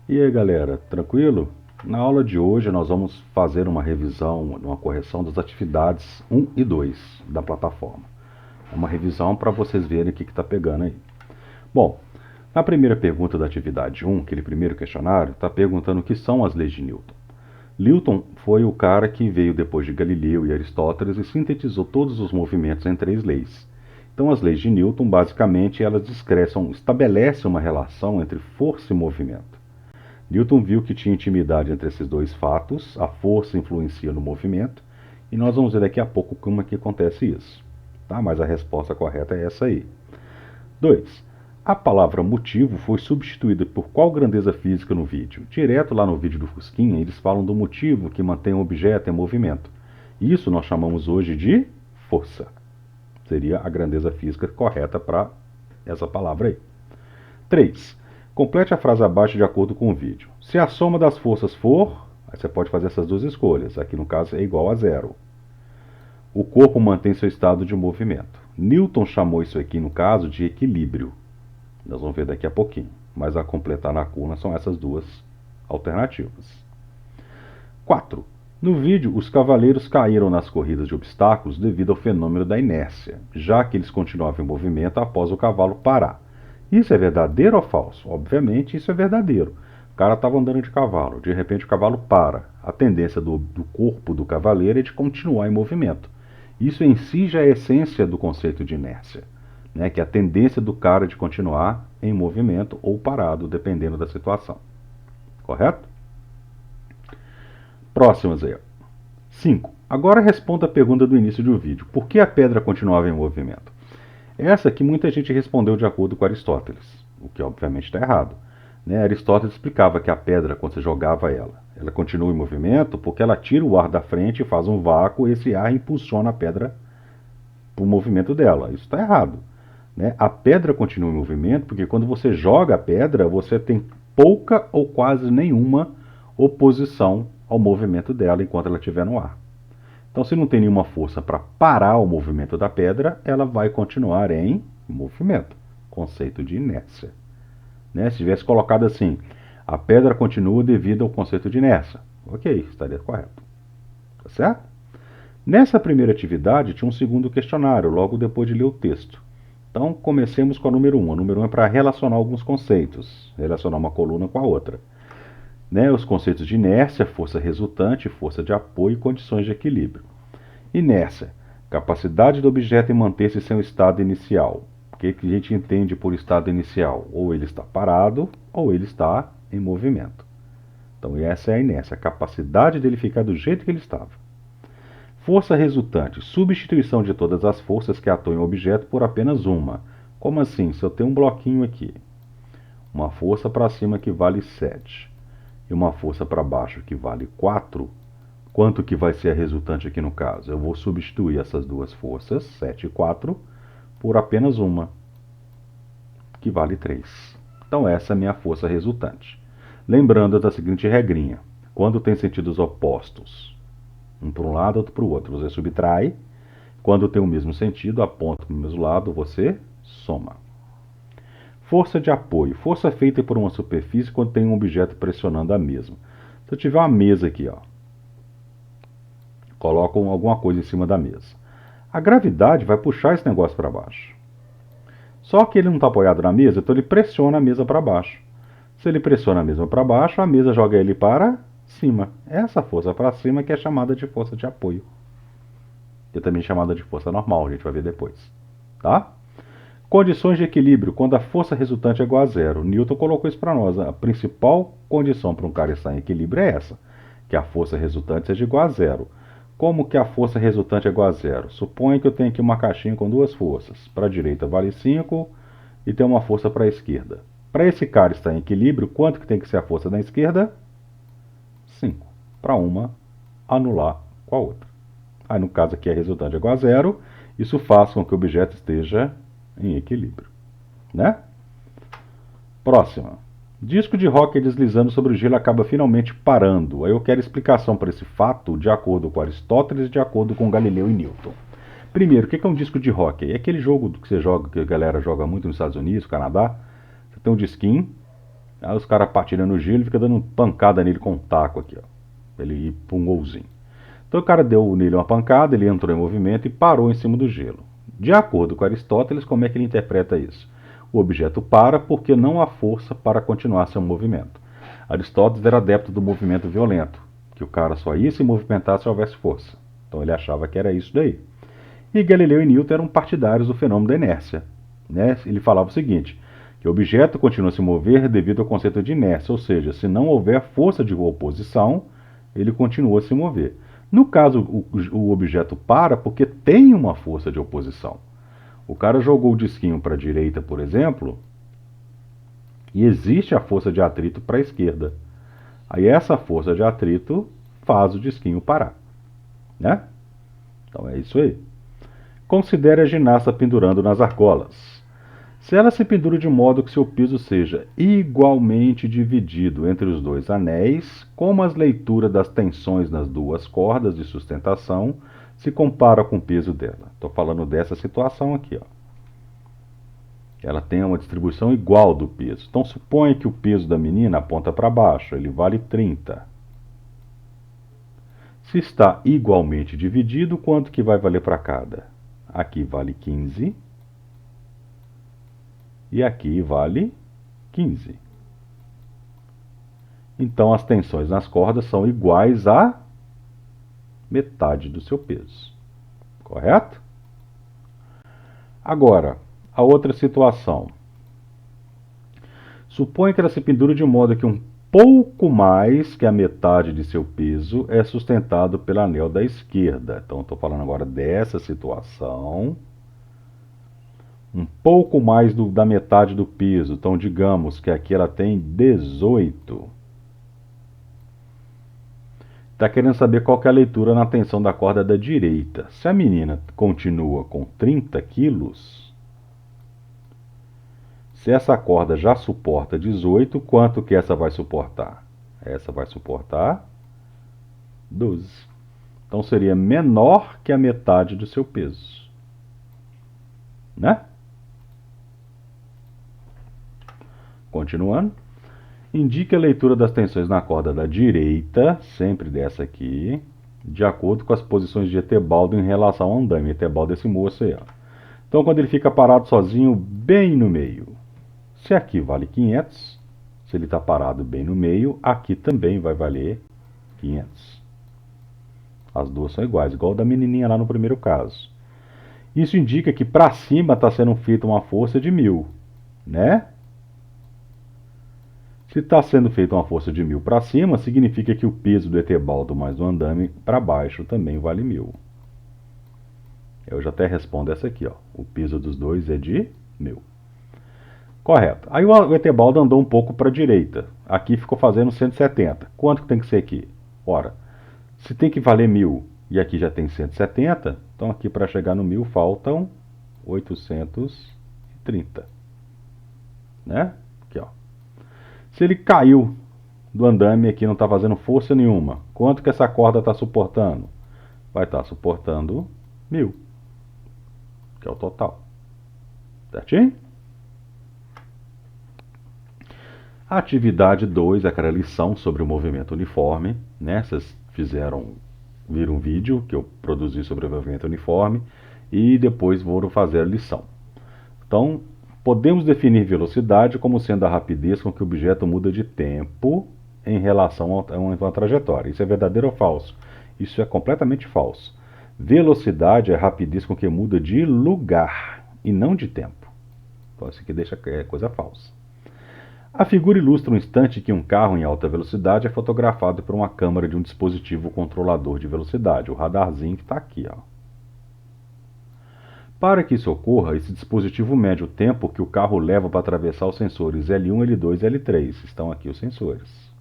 E aí, galera, tranquilo? Na aula de hoje nós vamos fazer uma revisão, uma correção das atividades 1 e 2 da plataforma. É uma revisão para vocês verem o que está pegando aí. Bom, na primeira pergunta da atividade 1, aquele primeiro questionário, está perguntando o que são as leis de Newton. Newton foi o cara que veio depois de Galileu e Aristóteles e sintetizou todos os movimentos em três leis. Então, as leis de Newton, basicamente, elas estabelecem uma relação entre força e movimento. Newton viu que tinha intimidade entre esses dois fatos, a força influencia no movimento, e nós vamos ver daqui a pouco como é que acontece isso. Tá? Mas a resposta correta é essa aí. 2. A palavra motivo foi substituída por qual grandeza física no vídeo? Direto lá no vídeo do Fusquinha, eles falam do motivo que mantém o objeto em movimento. Isso nós chamamos hoje de força. Seria a grandeza física correta para essa palavra aí. 3. Complete a frase abaixo de acordo com o vídeo. Se a soma das forças for, aí você pode fazer essas duas escolhas. Aqui no caso é igual a zero. O corpo mantém seu estado de movimento. Newton chamou isso aqui no caso de equilíbrio. Nós vamos ver daqui a pouquinho. Mas a completar na coluna são essas duas alternativas. 4. No vídeo, os cavaleiros caíram nas corridas de obstáculos devido ao fenômeno da inércia, já que eles continuavam em movimento após o cavalo parar. Isso é verdadeiro ou falso? Obviamente, isso é verdadeiro. O cara estava andando de cavalo, de repente o cavalo para. A tendência do corpo do cavaleiro é de continuar em movimento. Isso em si já é a essência do conceito de inércia, né? Que é a tendência do cara de continuar em movimento ou parado, dependendo da situação. Correto? Próximas aí. 5. Agora responda a pergunta do início do vídeo. Por que a pedra continuava em movimento? Essa que muita gente respondeu de acordo com Aristóteles, o que obviamente está errado. Né? Aristóteles explicava que a pedra, quando você jogava ela continua em movimento porque ela tira o ar da frente e faz um vácuo e esse ar impulsiona a pedra para o movimento dela. Isso está errado. Né? A pedra continua em movimento porque quando você joga a pedra, você tem pouca ou quase nenhuma oposição ao movimento dela enquanto ela estiver no ar. Então, se não tem nenhuma força para parar o movimento da pedra, ela vai continuar em movimento. Conceito de inércia. Né? Se tivesse colocado assim, a pedra continua devido ao conceito de inércia. Ok, estaria correto. Tá certo? Nessa primeira atividade, tinha um segundo questionário, logo depois de ler o texto. Então, comecemos com a número 1. A número 1 é para relacionar alguns conceitos, relacionar uma coluna com a outra. Né, os conceitos de inércia, força resultante, força de apoio e condições de equilíbrio. Inércia, capacidade do objeto em manter-se em seu estado inicial. O que a gente entende por estado inicial? Ou ele está parado, ou ele está em movimento. Então essa é a inércia, a capacidade dele ficar do jeito que ele estava. Força resultante, substituição de todas as forças que atuam em um objeto por apenas uma. Como assim? Se eu tenho um bloquinho aqui, uma força para cima que vale 7 e uma força para baixo que vale 4, quanto que vai ser a resultante aqui no caso? Eu vou substituir essas duas forças, 7 e 4, por apenas uma, que vale 3. Então essa é a minha força resultante. Lembrando da seguinte regrinha, quando tem sentidos opostos, um para um lado, outro para o outro, você subtrai. Quando tem o mesmo sentido, aponta para o mesmo lado, você soma. Força de apoio. Força feita por uma superfície quando tem um objeto pressionando a mesma. Se eu tiver uma mesa aqui, ó, coloco alguma coisa em cima da mesa. A gravidade vai puxar esse negócio para baixo. Só que ele não está apoiado na mesa, então ele pressiona a mesa para baixo. Se ele pressiona a mesa para baixo, a mesa joga ele para cima. Essa força para cima que é chamada de força de apoio. Que é também chamada de força normal, a gente vai ver depois. Tá? Condições de equilíbrio, quando a força resultante é igual a zero. Newton colocou isso para nós. A principal condição para um cara estar em equilíbrio é essa, que a força resultante seja igual a zero. Como que a força resultante é igual a zero? Suponha que eu tenho aqui uma caixinha com duas forças. Para a direita vale 5 e tem uma força para a esquerda. Para esse cara estar em equilíbrio, quanto que tem que ser a força da esquerda? 5. Para uma anular com a outra. Aí no caso aqui a resultante é igual a zero. Isso faz com que o objeto esteja em equilíbrio, né? Próxima. Disco de hóquei deslizando sobre o gelo acaba finalmente parando. Aí eu quero explicação para esse fato de acordo com Aristóteles e de acordo com Galileu e Newton. Primeiro, o que é um disco de hóquei? É aquele jogo que você joga, que a galera joga muito nos Estados Unidos, Canadá. Você tem um disquinho, Aí os caras patinam no gelo e fica dando pancada nele com um taco aqui, ó. Pra ele ir pra um golzinho. Então o cara deu nele uma pancada, ele entrou em movimento e parou em cima do gelo. De acordo com Aristóteles, como é que ele interpreta isso? O objeto para porque não há força para continuar seu movimento. Aristóteles era adepto do movimento violento, que o cara só ia se movimentar se houvesse força. Então ele achava que era isso daí. E Galileu e Newton eram partidários do fenômeno da inércia. Né? Ele falava o seguinte, que o objeto continua a se mover devido ao conceito de inércia, ou seja, se não houver força de oposição, ele continua a se mover. No caso, o objeto para porque tem uma força de oposição. O cara jogou o disquinho para a direita, por exemplo, e existe a força de atrito para a esquerda. Aí essa força de atrito faz o disquinho parar. Né? Então é isso aí. Considere a ginasta pendurando nas argolas. Se ela se pendura de modo que seu peso seja igualmente dividido entre os dois anéis, como as leituras das tensões nas duas cordas de sustentação se compara com o peso dela. Estou falando dessa situação aqui, ó. Ela tem uma distribuição igual do peso. Então suponha que o peso da menina aponta para baixo, ele vale 30. Se está igualmente dividido, quanto que vai valer para cada? Aqui vale 15. E aqui vale 15. Então as tensões nas cordas são iguais a metade do seu peso. Correto? Agora, a outra situação. Suponha que ela se pendure de modo que um pouco mais que a metade de seu peso é sustentado pelo anel da esquerda. Então estou falando agora dessa situação. Um pouco mais da metade do peso. Então, digamos que aqui ela tem 18. Está querendo saber qual que é a leitura na tensão da corda da direita. Se a menina continua com 30 quilos, se essa corda já suporta 18, quanto que essa vai suportar? Essa vai suportar 12. Então, seria menor que a metade do seu peso. Né? Continuando, indique a leitura das tensões na corda da direita, sempre dessa aqui, de acordo com as posições de Etebaldo em relação ao andame. Etebaldo é esse moço aí, ó. Então, quando ele fica parado sozinho, bem no meio, se aqui vale 500, se ele está parado bem no meio, aqui também vai valer 500. As duas são iguais, igual da menininha lá no primeiro caso. Isso indica que para cima está sendo feita uma força de 1000, né? Se está sendo feita uma força de 1000 para cima, significa que o peso do Etebaldo mais o andame para baixo também vale 1000. Eu já até respondo essa aqui, ó. O peso dos dois é de 1000. Correto. Aí o Etebaldo andou um pouco para a direita. Aqui ficou fazendo 170. Quanto que tem que ser aqui? Ora, se tem que valer 1000 e aqui já tem 170, então aqui para chegar no 1000 faltam 830. Né? Aqui, ó. Se ele caiu do andame aqui, não está fazendo força nenhuma, quanto que essa corda está suportando? Vai estar suportando 1000, que é o total. Certinho? Atividade 2, aquela lição sobre o movimento uniforme. Né? Vocês viram um vídeo que eu produzi sobre o movimento uniforme e depois vou fazer a lição. Então, podemos definir velocidade como sendo a rapidez com que o objeto muda de tempo em relação a uma trajetória. Isso é verdadeiro ou falso? Isso é completamente falso. Velocidade é a rapidez com que muda de lugar e não de tempo. Então, isso aqui deixa coisa falsa. A figura ilustra um instante que um carro em alta velocidade é fotografado por uma câmera de um dispositivo controlador de velocidade, o radarzinho que está aqui, ó. Para que isso ocorra, esse dispositivo mede o tempo que o carro leva para atravessar os sensores L1, L2 e L3. Estão aqui os sensores.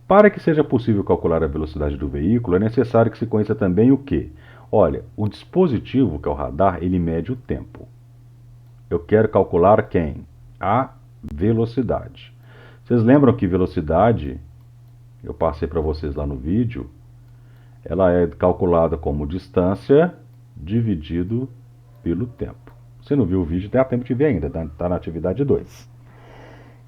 Para que seja possível calcular a velocidade do veículo, é necessário que se conheça também o quê? Olha, o dispositivo, que é o radar, ele mede o tempo. Eu quero calcular quem? A velocidade. Vocês lembram que velocidade, eu passei para vocês lá no vídeo, ela é calculada como distância dividido pelo tempo. Você não viu o vídeo, dá tempo de ver ainda, está na atividade 2.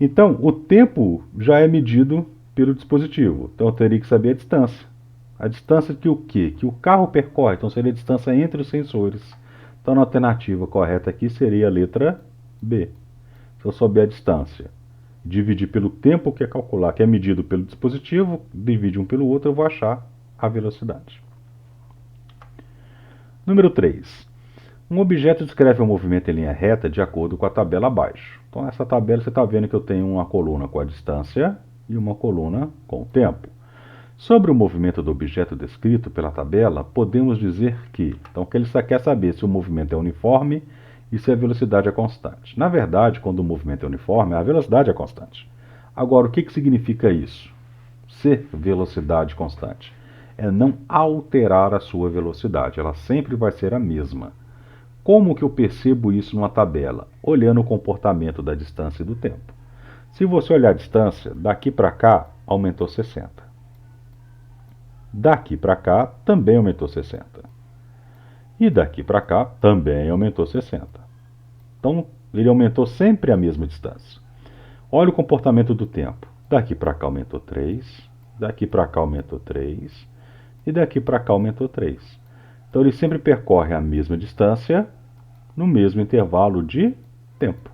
Então, o tempo já é medido pelo dispositivo. Então, eu teria que saber a distância. A distância que o quê? Que o carro percorre. Então, seria a distância entre os sensores. Então, a alternativa correta aqui seria a letra B. Se eu souber a distância, dividir pelo tempo que é calcular, que é medido pelo dispositivo, divide um pelo outro, eu vou achar a velocidade. Número 3. Um objeto descreve o movimento em linha reta de acordo com a tabela abaixo. Então, nessa tabela você está vendo que eu tenho uma coluna com a distância e uma coluna com o tempo. Sobre o movimento do objeto descrito pela tabela, podemos dizer que, então, que ele só quer saber se o movimento é uniforme e se a velocidade é constante. Na verdade, quando o movimento é uniforme, a velocidade é constante. Agora, o que significa isso? Ser velocidade constante é não alterar a sua velocidade, ela sempre vai ser a mesma. Como que eu percebo isso numa tabela? Olhando o comportamento da distância e do tempo. Se você olhar a distância, daqui para cá aumentou 60. Daqui para cá também aumentou 60. E daqui para cá também aumentou 60. Então, ele aumentou sempre a mesma distância. Olha o comportamento do tempo. Daqui para cá aumentou 3, daqui para cá aumentou 3 e daqui para cá aumentou 3. Então, ele sempre percorre a mesma distância no mesmo intervalo de tempo.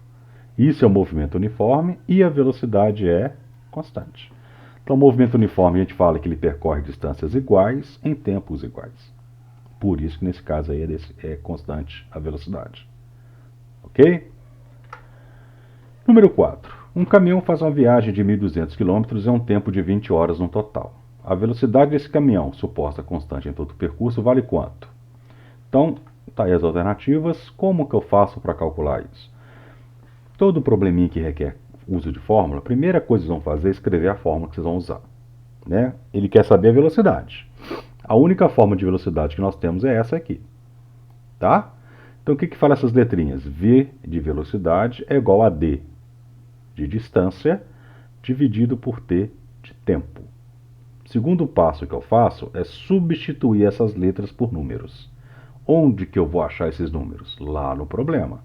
Isso é o movimento uniforme e a velocidade é constante. Então, o movimento uniforme a gente fala que ele percorre distâncias iguais em tempos iguais. Por isso que nesse caso aí é constante a velocidade. Ok? Número 4. Um caminhão faz uma viagem de 1.200 km em um tempo de 20 horas no total. A velocidade desse caminhão, suposta constante em todo o percurso, vale quanto? Então, tá aí as alternativas. Como que eu faço para calcular isso? Todo probleminha que requer uso de fórmula, a primeira coisa que vocês vão fazer é escrever a fórmula que vocês vão usar. Né? Ele quer saber a velocidade. A única forma de velocidade que nós temos é essa aqui. Tá? Então, o que fala essas letrinhas? V de velocidade é igual a D de distância dividido por T de tempo. O segundo passo que eu faço é substituir essas letras por números. Onde que eu vou achar esses números? Lá no problema.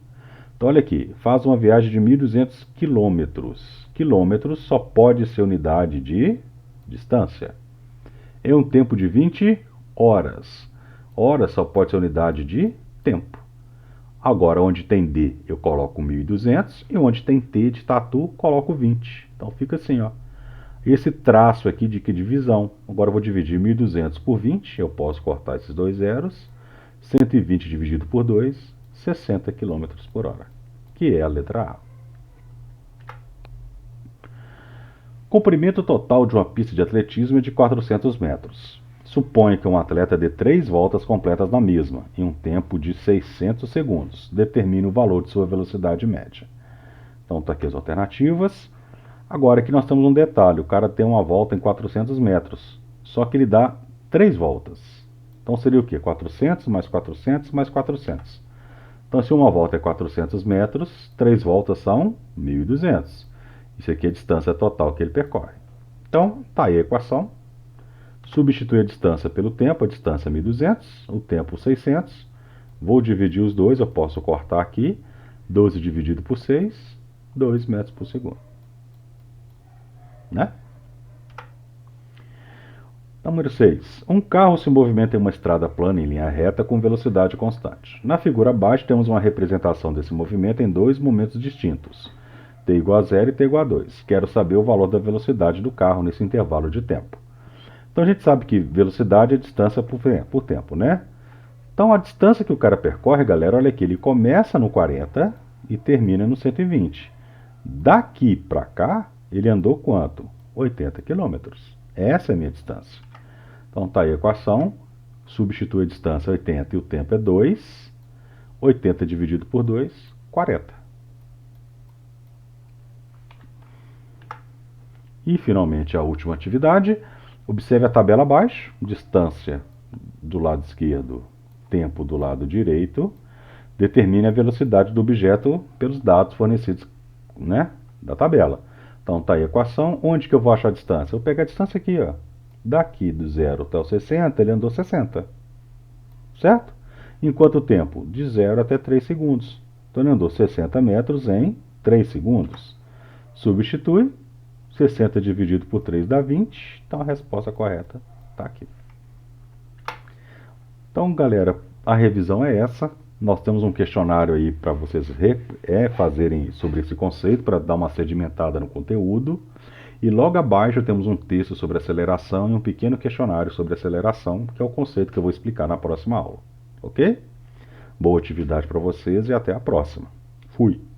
Então, olha aqui, faz uma viagem de 1.200 quilômetros. Quilômetros só pode ser unidade de distância. Em um tempo de 20 horas. Horas só pode ser unidade de tempo. Agora, onde tem D, eu coloco 1.200 e onde tem T de tatu, coloco 20. Então, fica assim, ó. Esse traço aqui de que divisão. Agora, eu vou dividir 1.200 por 20, eu posso cortar esses dois zeros. 120 dividido por 2, 60 km por hora, que é a letra A. Comprimento total de uma pista de atletismo é de 400 metros. Suponha que um atleta dê 3 voltas completas na mesma, em um tempo de 600 segundos. Determine o valor de sua velocidade média. Então, está aqui as alternativas. Agora, aqui nós temos um detalhe. O cara tem uma volta em 400 metros, só que ele dá 3 voltas. Então, seria o quê? 400 mais 400 mais 400. Então, se uma volta é 400 metros, 3 voltas são 1.200. Isso aqui é a distância total que ele percorre. Então, está aí a equação. Substituir a distância pelo tempo, a distância é 1.200, o tempo 600. Vou dividir os dois, eu posso cortar aqui. 12 dividido por 6, 2 metros por segundo. Né? Número 6. Um carro se movimenta em uma estrada plana em linha reta com velocidade constante. Na figura abaixo temos uma representação desse movimento em dois momentos distintos, t igual a 0 e t igual a 2. Quero saber o valor da velocidade do carro nesse intervalo de tempo. Então a gente sabe que velocidade é distância por tempo, né? Então a distância que o cara percorre, galera, olha aqui, ele começa no 40 e termina no 120. Daqui para cá, ele andou quanto? 80 quilômetros. Essa é a minha distância. Então tá aí a equação, substitui a distância 80 e o tempo é 2. 80 dividido por 2, 40. E finalmente a última atividade. Observe a tabela abaixo, distância do lado esquerdo, tempo do lado direito. Determine a velocidade do objeto pelos dados fornecidos, né, da tabela. Então está aí a equação. Onde que eu vou achar a distância? Eu vou pegar a distância aqui, ó. Daqui do 0 até o 60, ele andou 60. Certo? Em quanto tempo? De 0 até 3 segundos. Então ele andou 60 metros em 3 segundos. Substitui. 60 dividido por 3 dá 20. Então a resposta correta está aqui. Então, galera, a revisão é essa. Nós temos um questionário aí para vocês fazerem sobre esse conceito, para dar uma sedimentada no conteúdo. E logo abaixo temos um texto sobre aceleração e um pequeno questionário sobre aceleração, que é o conceito que eu vou explicar na próxima aula. Ok? Boa atividade para vocês e até a próxima. Fui!